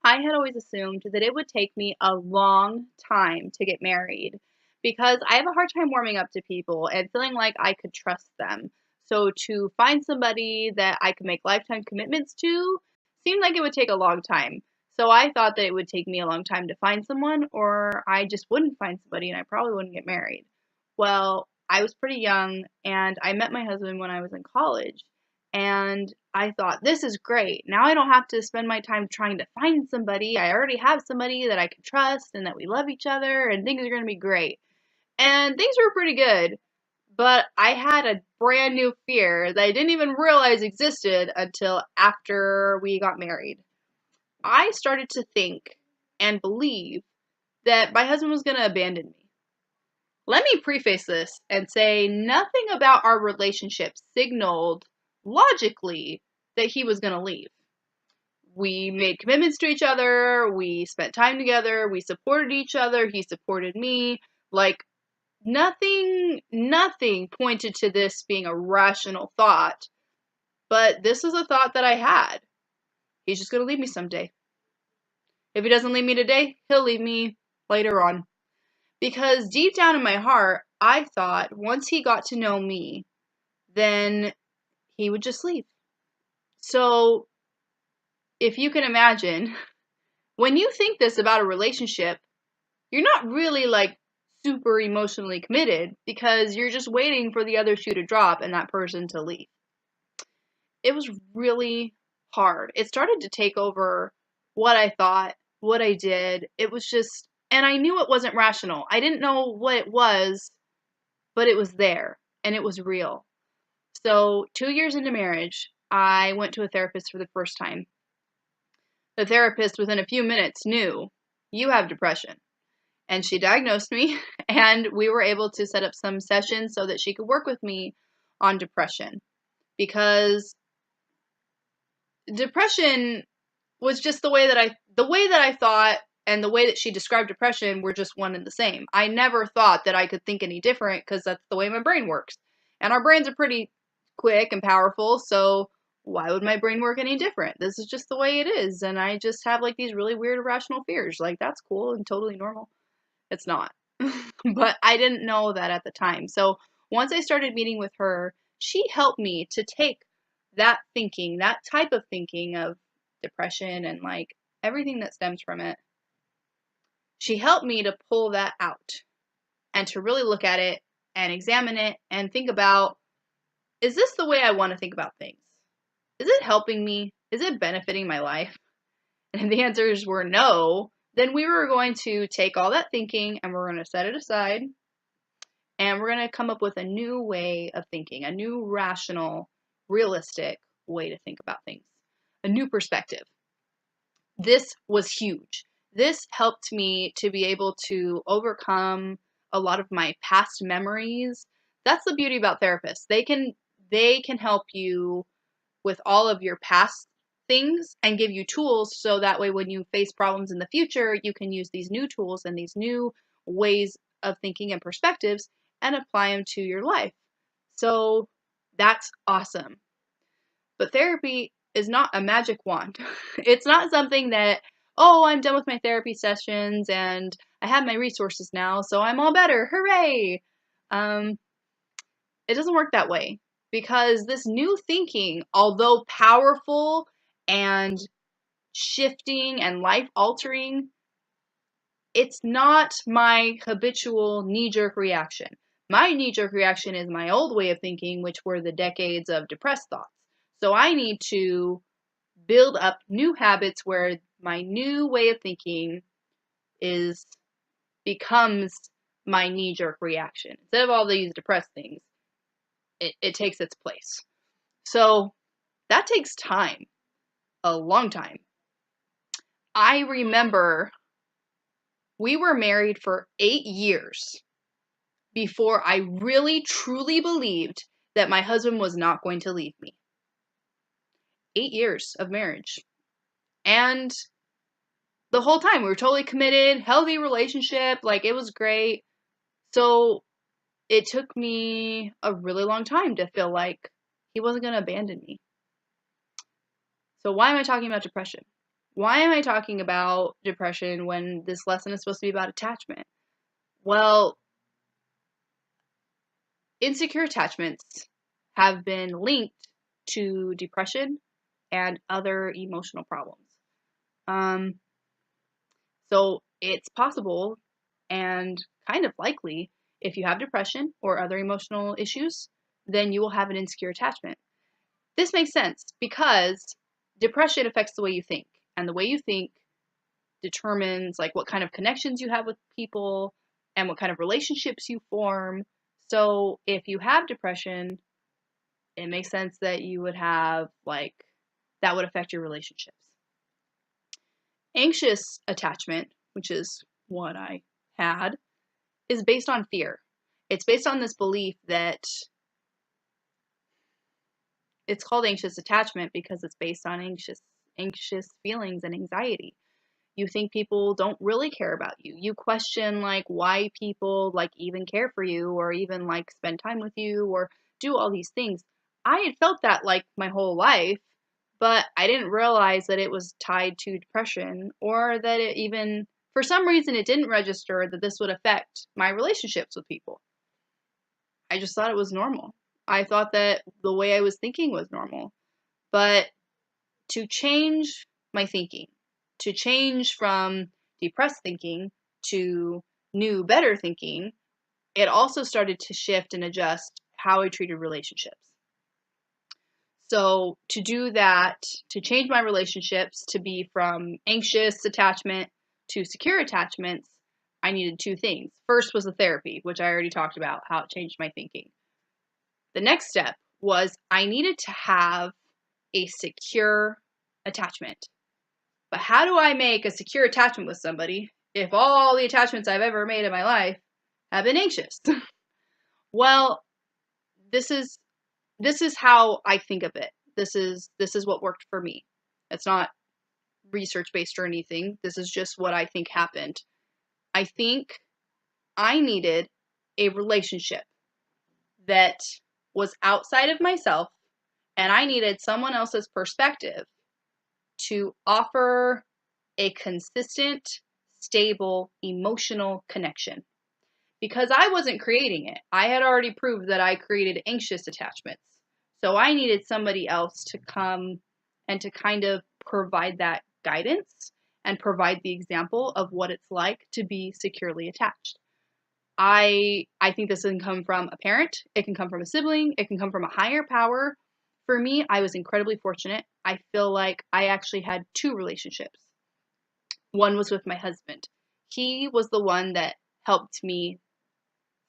I had always assumed that it would take me a long time to get married because I have a hard time warming up to people and feeling like I could trust them. So to find somebody that I could make lifetime commitments to seemed like it would take a long time. So I thought that it would take me a long time to find someone, or I just wouldn't find somebody and I probably wouldn't get married. Well, I was pretty young and I met my husband when I was in college. And I thought, this is great. Now I don't have to spend my time trying to find somebody. I already have somebody that I can trust and that we love each other and things are going to be great. And things were pretty good. But I had a brand new fear that I didn't even realize existed until after we got married. I started to think and believe that my husband was going to abandon me. Let me preface this and say nothing about our relationship signaled logically that he was going to leave. We made commitments to each other, we spent time together, we supported each other, he supported me. Like, nothing pointed to this being a rational thought, but this is a thought that I had. He's just going to leave me someday. If he doesn't leave me today, he'll leave me later on. Because deep down in my heart, I thought once he got to know me, then he would just leave. So, if you can imagine, when you think this about a relationship, you're not really like super emotionally committed because you're just waiting for the other shoe to drop and that person to leave. It was really hard. It started to take over what I thought, what I did. It was just, and I knew it wasn't rational. I didn't know what it was, but it was there and it was real. So 2 years into marriage, I went to a therapist for the first time. The therapist within a few minutes knew, you have depression. And she diagnosed me, and we were able to set up some sessions so that she could work with me on depression. Because depression was just the way that I thought, and the way that she described depression were just one and the same. I never thought that I could think any different because that's the way my brain works. And our brains are pretty quick and powerful, so why would my brain work any different? This is just the way it is, and I just have like these really weird irrational fears. Like, that's cool and totally normal. It's not. But I didn't know that at the time. So once I started meeting with her, she helped me to take that thinking, that type of thinking of depression and like everything that stems from it. She helped me to pull that out and to really look at it and examine it and think about, is this the way I want to think about things? Is it helping me? Is it benefiting my life? And if the answers were no, then we were going to take all that thinking and we're going to set it aside and we're going to come up with a new way of thinking, a new rational, realistic way to think about things, a new perspective. This was huge. This helped me to be able to overcome a lot of my past memories. That's the beauty about therapists. They can help you with all of your past things and give you tools so that way when you face problems in the future, you can use these new tools and these new ways of thinking and perspectives and apply them to your life. So that's awesome. But therapy is not a magic wand. It's not something that, oh, I'm done with my therapy sessions and I have my resources now, so I'm all better. Hooray! It doesn't work that way. Because this new thinking, although powerful and shifting and life altering, it's not my habitual knee-jerk reaction. My knee-jerk reaction is my old way of thinking, which were the decades of depressed thoughts. So I need to build up new habits where my new way of thinking becomes my knee-jerk reaction. Instead of all these depressed things, it takes its place. So that takes time, a long time. I remember we were married for 8 years before I really truly believed that my husband was not going to leave me. 8 years of marriage. And the whole time we were totally committed, healthy relationship, like it was great. So it took me a really long time to feel like he wasn't going to abandon me. So why am I talking about depression? Why am I talking about depression when this lesson is supposed to be about attachment? Well, insecure attachments have been linked to depression and other emotional problems. Um, so it's possible and kind of likely if you have depression or other emotional issues, then you will have an insecure attachment. This makes sense because depression affects the way you think, and the way you think determines like what kind of connections you have with people and what kind of relationships you form. So if you have depression, it makes sense that you would have like that would affect your relationships. Anxious attachment, which is what I had, is based on fear. It's based on this belief that it's called anxious attachment because it's based on anxious feelings and anxiety. You think people don't really care about you. You question like why people like even care for you or even like spend time with you or do all these things. I had felt that like my whole life, but I didn't realize that it was tied to depression or that it even for some reason it didn't register that this would affect my relationships with people. I just thought it was normal. I thought that the way I was thinking was normal. But to change my thinking, to change from depressed thinking to new, better thinking, it also started to shift and adjust how I treated relationships. So, to do that, to change my relationships to be from anxious attachment to secure attachments, I needed two things. First was the therapy, which I already talked about, how it changed my thinking. The next step was I needed to have a secure attachment. But how do I make a secure attachment with somebody if all the attachments I've ever made in my life have been anxious? Well, this is how I think of it. This is what worked for me. It's not research based or anything. This is just what I think happened. I think I needed a relationship that was outside of myself and I needed someone else's perspective to offer a consistent, stable, emotional connection. Because I wasn't creating it. I had already proved that I created anxious attachments. So I needed somebody else to come and to kind of provide that guidance and provide the example of what it's like to be securely attached. I think this can come from a parent, it can come from a sibling, it can come from a higher power. For me, I was incredibly fortunate. I feel like I actually had two relationships. One was with my husband. He was the one that helped me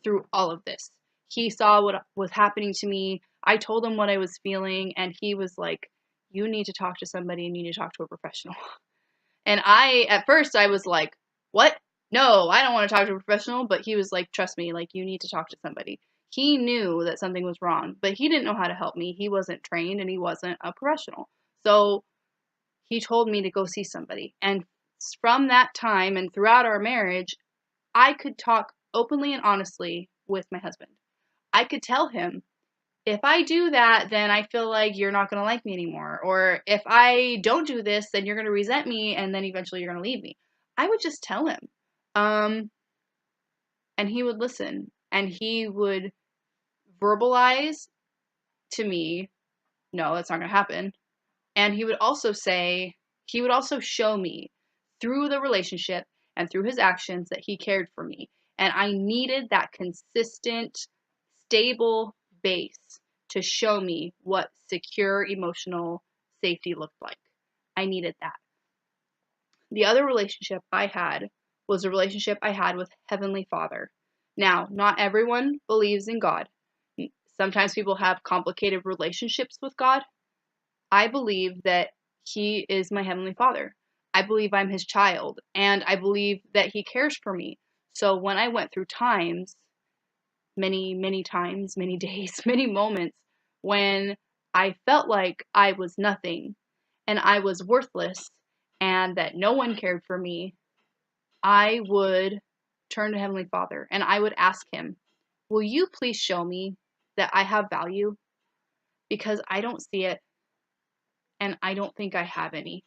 through all of this. He saw what was happening to me. I told him what I was feeling, and he was like, "You need to talk to somebody and you need to talk to a professional." And at first, I was like, "What? No, I don't want to talk to a professional." But he was like, "Trust me, like, you need to talk to somebody." He knew that something was wrong, but he didn't know how to help me. He wasn't trained and he wasn't a professional. So he told me to go see somebody. And from that time and throughout our marriage, I could talk openly and honestly with my husband. I could tell him, if I do that, then I feel like you're not going to like me anymore. Or if I don't do this, then you're going to resent me and then eventually you're going to leave me. I would just tell him. And he would listen and he would verbalize to me, no, that's not going to happen. And he would also show me through the relationship and through his actions that he cared for me. And I needed that consistent, stable base to show me what secure emotional safety looked like. I needed that. The other relationship I had was a relationship I had with Heavenly Father. Now, not everyone believes in God. Sometimes people have complicated relationships with God. I believe that He is my Heavenly Father. I believe I'm His child, and I believe that He cares for me. So when I went through times, many times, many days, many moments, when I felt like I was nothing and I was worthless and that no one cared for me, I would turn to Heavenly Father and I would ask Him, will you please show me that I have value? Because I don't see it and I don't think I have any.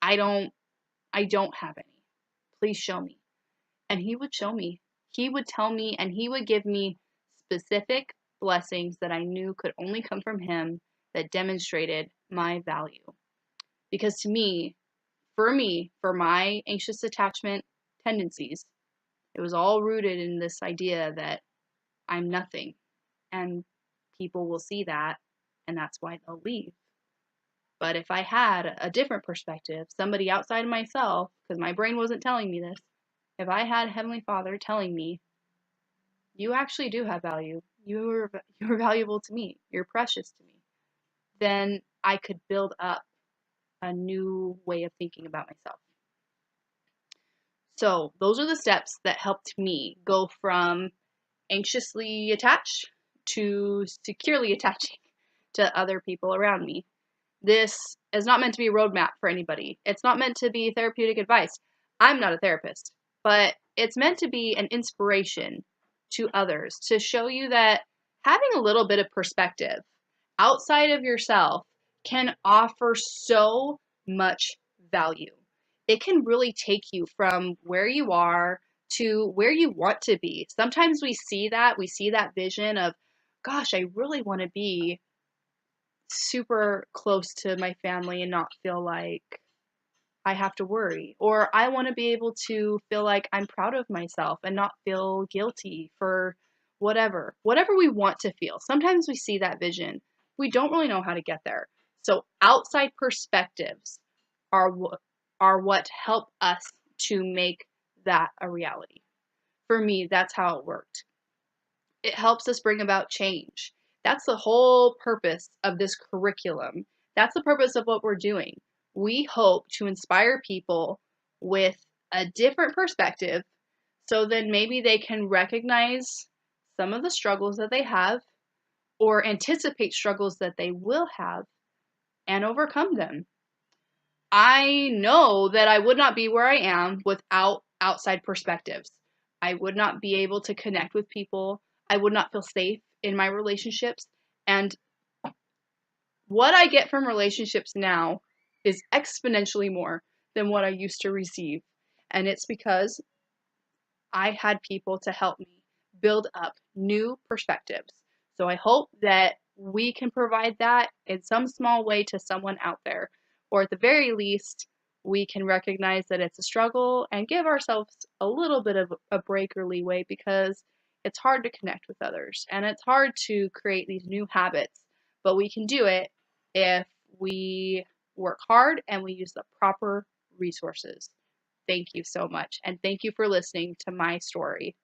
I don't have any. Please show me. And he would show me. He would tell me, and he would give me specific blessings that I knew could only come from him that demonstrated my value. Because to me, for my anxious attachment tendencies, it was all rooted in this idea that I'm nothing. And people will see that, and that's why they'll leave. But if I had a different perspective, somebody outside of myself, because my brain wasn't telling me this, if I had Heavenly Father telling me, you actually do have value, you're valuable to me, you're precious to me, then I could build up a new way of thinking about myself. So those are the steps that helped me go from anxiously attached to securely attaching to other people around me. This is not meant to be a roadmap for anybody. It's not meant to be therapeutic advice. I'm not a therapist, but it's meant to be an inspiration to others to show you that having a little bit of perspective outside of yourself can offer so much value. It can really take you from where you are to where you want to be. Sometimes we see that vision of, gosh, I really want to be super close to my family and not feel like I have to worry. Or I want to be able to feel like I'm proud of myself and not feel guilty for whatever we want to feel. Sometimes we see that vision. We don't really know how to get there. So outside perspectives are what help us to make that a reality. For me, that's how it worked. It helps us bring about change. That's the whole purpose of this curriculum. That's the purpose of what we're doing. We hope to inspire people with a different perspective so then maybe they can recognize some of the struggles that they have or anticipate struggles that they will have and overcome them. I know that I would not be where I am without outside perspectives. I would not be able to connect with people. I would not feel safe in my relationships. And what I get from relationships now is exponentially more than what I used to receive. And it's because I had people to help me build up new perspectives. So I hope that we can provide that in some small way to someone out there. Or at the very least, we can recognize that it's a struggle and give ourselves a little bit of a break or leeway because it's hard to connect with others and it's hard to create these new habits. But we can do it if we work hard and we use the proper resources. Thank you so much. And thank you for listening to my story.